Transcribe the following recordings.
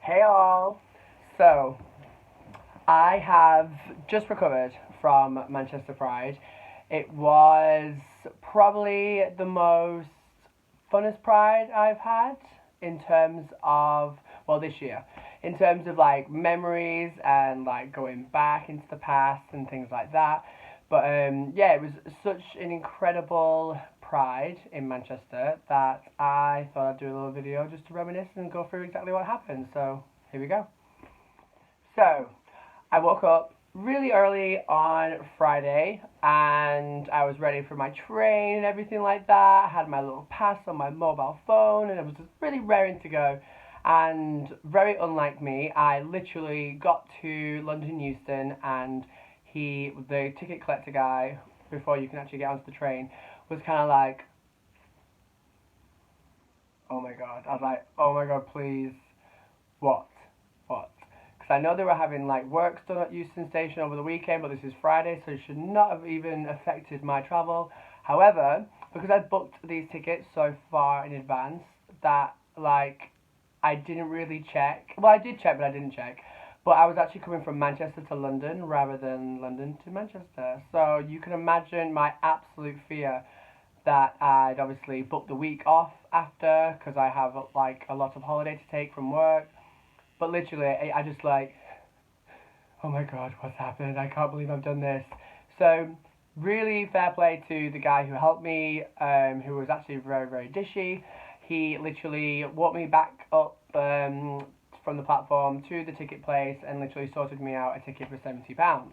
Hey all! So, I have just recovered from Manchester Pride. It was probably the most funnest Pride I've had in terms of, well, this year, in terms of like memories and like going back into the past and things like that. But yeah, it was such an incredible Pride in Manchester that I thought I'd do a little video just to reminisce and go through exactly what happened. So, here we go. So, I woke up really early on Friday and I was ready for my train and everything like that. I had my little pass on my mobile phone and I was just really raring to go. And very unlike me, I literally got to London Euston and the ticket collector guy, before you can actually get onto the train, was kind of like, oh my god. I was like, oh my god, please, what? What? Because I know they were having like works done at Euston Station over the weekend, but this is Friday, so it should not have even affected my travel. However, because I booked these tickets so far in advance, that like I didn't really check. Well, I did check, but I didn't check. But I was actually coming from Manchester to London rather than London to Manchester. So you can imagine my absolute fear that I'd obviously booked the week off after because I have like a lot of holiday to take from work. But literally, I just like, oh my god, what's happened? I can't believe I've done this. So, really fair play to the guy who helped me, who was actually very, very dishy. He literally walked me back up from the platform to the ticket place and literally sorted me out a ticket for £70.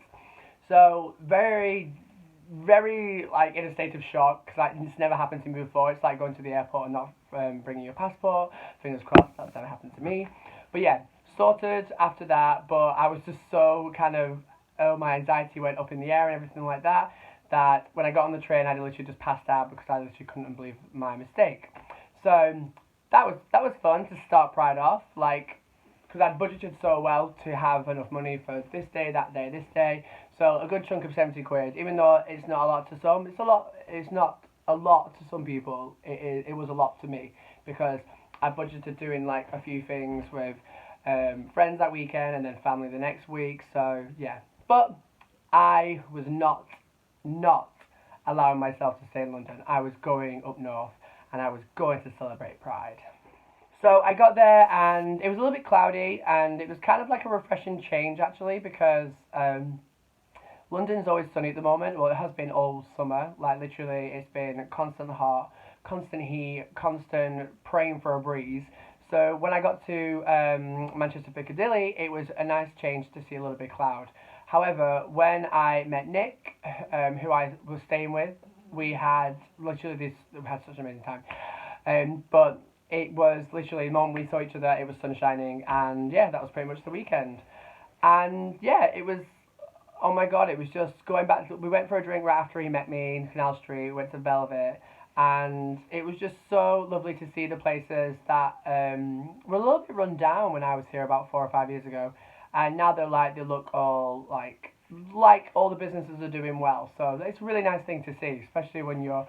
So, very, very like in a state of shock because it's never happened to me before. It's like going to the airport and not bringing your passport. Fingers crossed that's never happened to me. But yeah, sorted after that. But I was just so kind of, oh, my anxiety went up in the air and everything like that. That when I got on the train, I literally just passed out because I literally couldn't believe my mistake. So that was fun to start Pride off, like because I'd budgeted so well to have enough money for this day, that day, this day. So a good chunk of 70 quid, even though it's not a lot to some, it's a lot. It's not a lot to some people. It was a lot to me because I budgeted doing like a few things with friends that weekend and then family the next week. So yeah, but I was not allowing myself to stay in London. I was going up north and I was going to celebrate Pride. So I got there and it was a little bit cloudy and it was kind of like a refreshing change actually because London's always sunny at the moment. Well, it has been all summer. Like literally, it's been constant hot, constant heat, constant praying for a breeze. So when I got to Manchester Piccadilly, it was a nice change to see a little bit of cloud. However, when I met Nick, who I was staying with, we had literally we had such an amazing time. But it was literally the moment we saw each other, it was sun shining, and yeah, that was pretty much the weekend. And yeah, it was, oh my god, it was just going back. We went for a drink right after he met me in Canal Street. We went to Velvet, and it was just so lovely to see the places that were a little bit run down when I was here about 4 or 5 years ago, and now they look all like all the businesses are doing well. So it's a really nice thing to see, especially when you're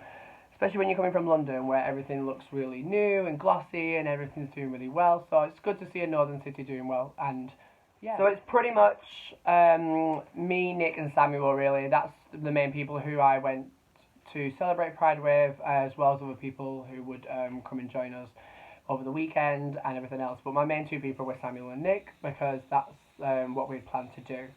coming from London where everything looks really new and glossy and everything's doing really well. So it's good to see a northern city doing well. And yeah, so it's pretty much me, Nick, and Samuel. Really, that's the main people who I went to celebrate Pride with, as well as other people who would come and join us over the weekend and everything else. But my main two people were Samuel and Nick because that's what we had planned to do.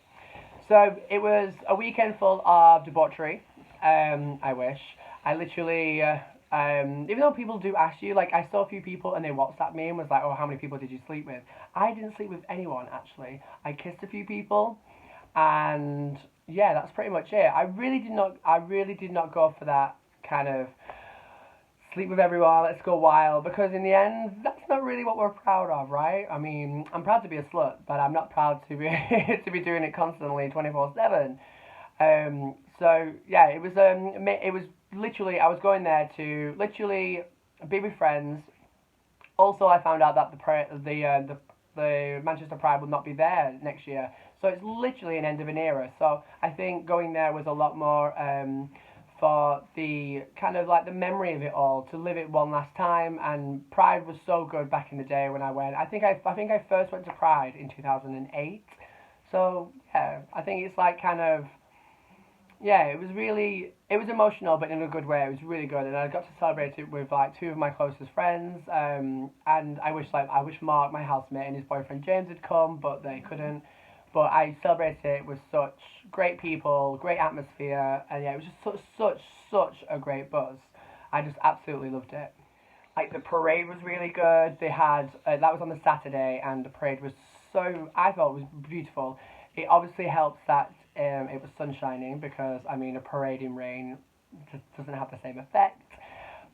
So it was a weekend full of debauchery. I wish. I literally, even though people do ask you, like I saw a few people and they WhatsApped me and was like, oh, how many people did you sleep with? I didn't sleep with anyone actually. I kissed a few people, and yeah, that's pretty much it. I really did not go for that kind of sleep with everyone, let's go wild, because in the end, that's not really what we're proud of, right? I mean, I'm proud to be a slut, but I'm not proud to be to be doing it constantly, 24/7. So yeah, it was literally I was going there to literally be with friends. Also, I found out that the Manchester Pride will not be there next year, so it's literally an end of an era. So I think going there was a lot more for the kind of like the memory of it all, to live it one last time. And Pride was so good back in the day when I went. I think I first went to Pride in 2008. So yeah, I think it's like kind of, yeah, it was emotional, but in a good way. It was really good, and I got to celebrate it with like two of my closest friends. And I wish Mark, my housemate, and his boyfriend James had come, but they couldn't. But I celebrated it with such great people, great atmosphere, and yeah, it was just such a great buzz. I just absolutely loved it. Like the parade was really good. They had that was on the Saturday, and the parade was I thought it was beautiful. It obviously helps that it was sun shining, because I mean a parade in rain just doesn't have the same effect.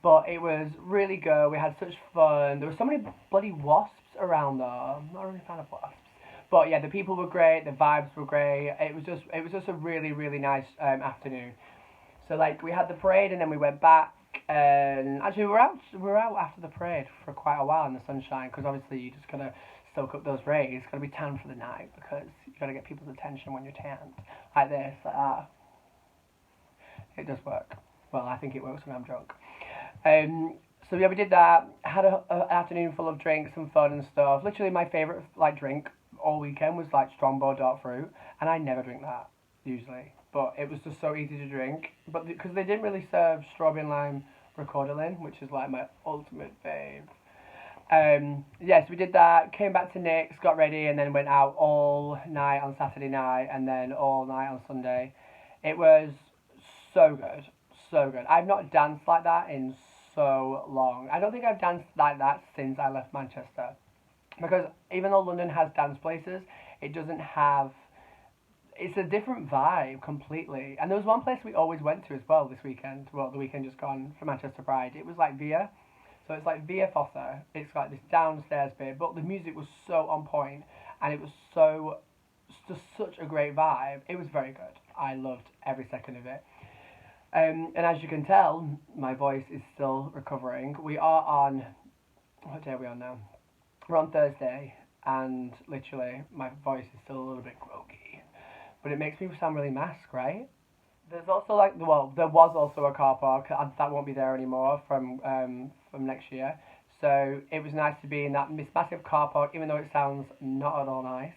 But it was really good. We had such fun. There were so many bloody wasps around though. I'm not really a fan of wasps. But yeah, the people were great. The vibes were great. It was just a really nice afternoon. So like we had the parade, and then we went back. And actually, we were out after the parade for quite a while in the sunshine, because obviously you just gotta soak up those rays. Gotta be tan for the night, because you gotta get people's attention when you're tanned like this. Like that. It does work. Well, I think it works when I'm drunk. So yeah, we did that. Had a afternoon full of drinks and fun and stuff. Literally, my favorite like drink all weekend was like Strongbow dark fruit, and I never drink that usually, but it was just so easy to drink. But because they didn't really serve strawberry and lime Recordolin, which is like my ultimate fave. Yes, we did that. Came back to Nick's, got ready, and then went out all night on Saturday night, and then all night on Sunday. It was so good, so good. I've not danced like that in so long. I don't think I've danced like that since I left Manchester. Because even though London has dance places, it doesn't have. It's a different vibe completely. And there was one place we always went to as well this weekend. Well, the weekend just gone for Manchester Pride. It was like Via. So it's like Via Fossa. It's like this downstairs bit, but the music was so on point, and it was just such a great vibe. It was very good. I loved every second of it. And as you can tell, my voice is still recovering. We are on. What day are we on now? We're on Thursday, and literally my voice is still a little bit groggy, but it makes me sound really mask, right? There's also there was also a car park that won't be there anymore from next year. So it was nice to be in that massive car park, even though it sounds not at all nice.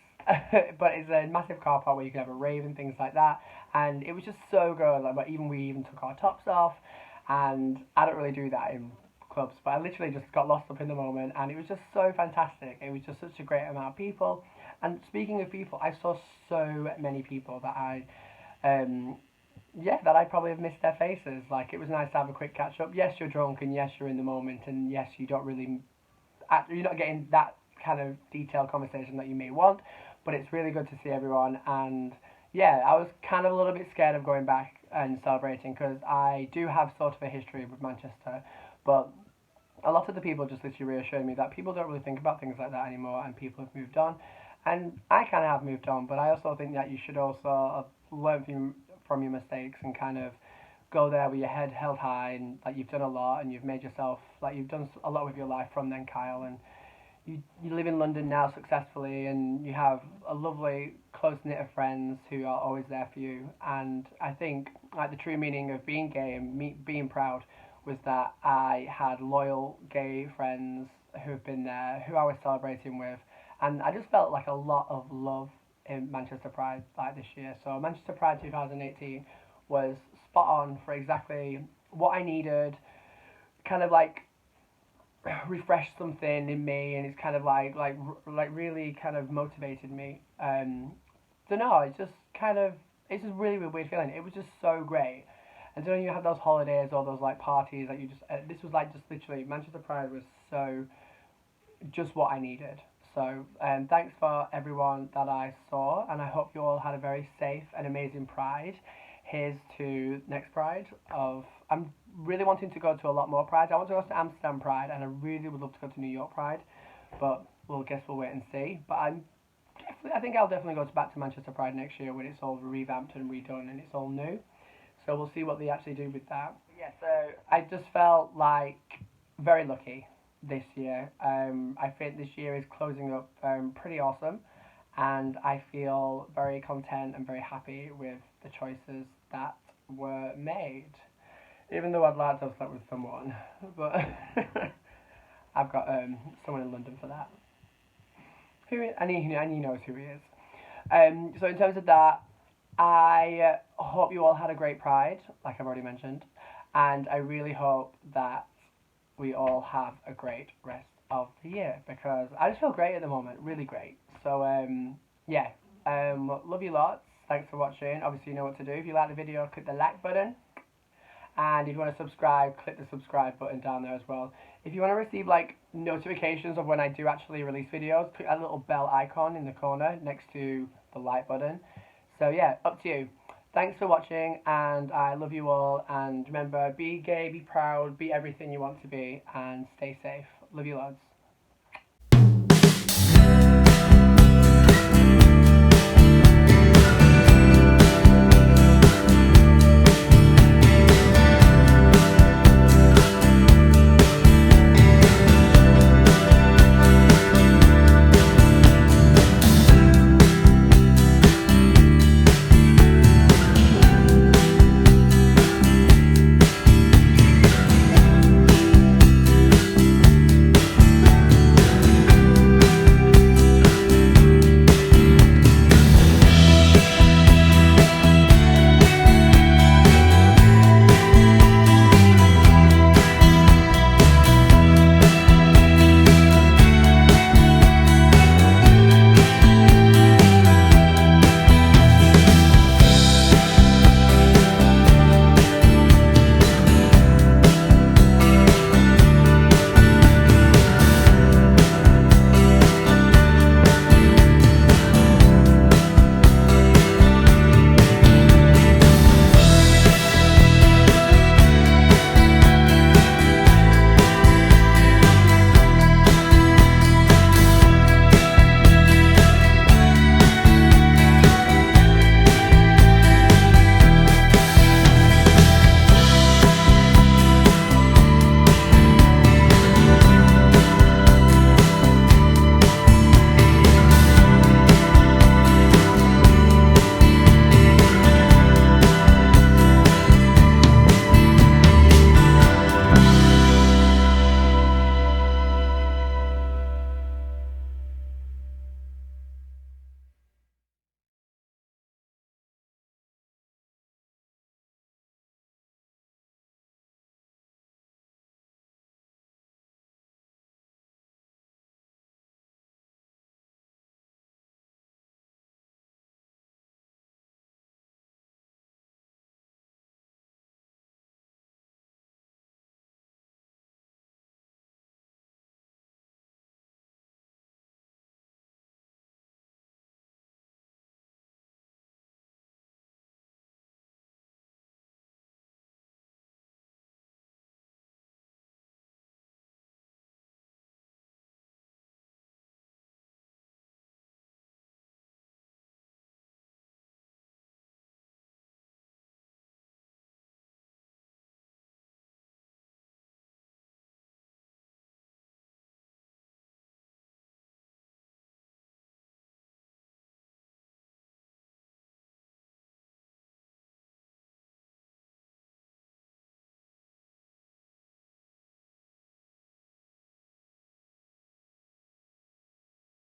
But it's a massive car park where you can have a rave and things like that, and it was just so good. Like, but we even took our tops off, and I don't really do that in clubs, but I literally just got lost up in the moment, and it was just so fantastic. It was just such a great amount of people. And speaking of people, I saw so many people that that I probably have missed their faces. Like, it was nice to have a quick catch up. Yes, you're drunk, and yes, you're in the moment, and yes, you're not getting that kind of detailed conversation that you may want, but it's really good to see everyone. And yeah, I was kind of a little bit scared of going back and celebrating, because I do have sort of a history with Manchester, but a lot of the people just literally reassured me that people don't really think about things like that anymore, and people have moved on. And I kind of have moved on, but I also think that you should also learn from your mistakes, and kind of go there with your head held high, and like you've done a lot, and you've made yourself, like you've done a lot with your life from then, Kyle, and you live in London now successfully, and you have a lovely close knit of friends who are always there for you. And I think like the true meaning of being gay and being proud was that I had loyal gay friends who have been there, who I was celebrating with, and I just felt like a lot of love in Manchester Pride like this year. So Manchester Pride 2018 was spot on for exactly what I needed. Kind of like refreshed something in me, and it's kind of like really kind of motivated me. Don't know. It's just really weird feeling. It was just so great. And so when you have those holidays or those like parties that you just this was like just literally Manchester Pride was so just what I needed. So thanks for everyone that I saw, and I hope you all had a very safe and amazing Pride. Here's to next Pride. I'm really wanting to go to a lot more Pride. I want to go to Amsterdam Pride, and I really would love to go to New York Pride, but we'll wait and see. But I think I'll definitely go back to Manchester Pride next year when it's all revamped and redone and it's all new. So we'll see what they actually do with that. Yeah, so I just felt like very lucky this year. I think this year is closing up pretty awesome, and I feel very content and very happy with the choices that were made. Even though I'd like to have slept with someone, but I've got someone in London for that. And he knows who he is. So in terms of that, I hope you all had a great Pride, like I've already mentioned, and I really hope that we all have a great rest of the year because I just feel great at the moment, really great. So yeah, love you lots. Thanks for watching. Obviously, you know what to do. If you like the video, click the like button. And if you want to subscribe, click the subscribe button down there as well. If you want to receive like notifications of when I do actually release videos, click that little bell icon in the corner next to the like button. So yeah, up to you. Thanks for watching, and I love you all. And remember, be gay, be proud, be everything you want to be, and stay safe. Love you loads.